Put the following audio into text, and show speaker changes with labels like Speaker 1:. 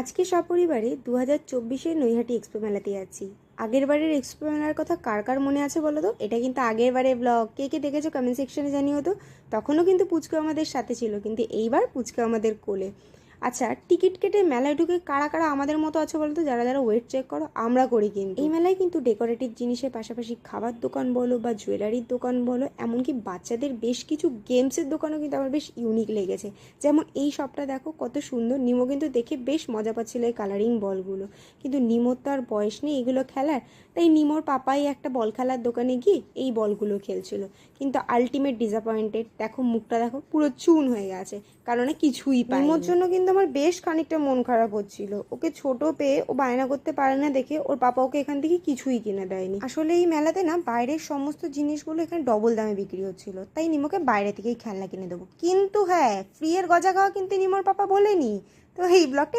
Speaker 1: আজকে সপরিবারে 2024-এর নৈহাটি এক্সপো মেলাতে যাচ্ছি। আগের বারের এক্সপো মেলার কথা কার কার মনে আছে বলো তো? এটা কিন্তু আগের বারের ব্লগ। কে কে দেখেছো কমেন্ট সেকশনে জানিও তো। তখনও কিন্তু পুচকু আমাদের সাথে ছিল, কিন্তু এইবার পুচকু আমাদের কোলে। আচ্ছা, টিকিট কেটে মেলায় ঢুকে কারা কারা আমাদের মতো আছে বলো তো? যারা যারা ওয়েট চেক করো, আমরা করি। কিন্তু এই মেলায় কিন্তু ডেকোরেটিভ জিনিসের পাশাপাশি খাবার দোকান বলো বা জুয়েলারির দোকান বলো, এমনকি বাচ্চাদের বেশ কিছু গেমসের দোকানও কিন্তু আমার বেশ ইউনিক লেগেছে। যেমন এই শপটা দেখো কত সুন্দর। নিমো কিন্তু দেখে বেশ মজা পাচ্ছিল এই কালারিং বলগুলো। কিন্তু নিমোর তো আর বয়স নেই এগুলো খেলার, তাই নিমোর পাপাই একটা বল খেলার দোকানে গিয়ে এই বলগুলো খেলছিল। কিন্তু আলটিমেট ডিসঅ্যাপয়েন্টেড। দেখো মুখটা দেখো, পুরো চুন হয়ে গেছে, কারণ কিছুই পাই। নিমোর জন্য কিন্তু আমার বেশ খানিকটা মন খারাপ হচ্ছিল। ওকে ছোট পেয়ে ও বায়না করতে পারে না দেখে ওর পাপা ওকে এখান থেকে কিছুই কিনে দেয়নি। আসলে এই মেলাতে না বাইরের সমস্ত জিনিসগুলো এখানে ডবল দামে বিক্রি হচ্ছিল, তাই নিমোকে বাইরে থেকেই খেলনা কিনে দেবো। কিন্তু হ্যাঁ, ফ্রি এর গজা খাওয়া কিন্তু নিমোর পাপা বলেনি। তো এই ব্লগটা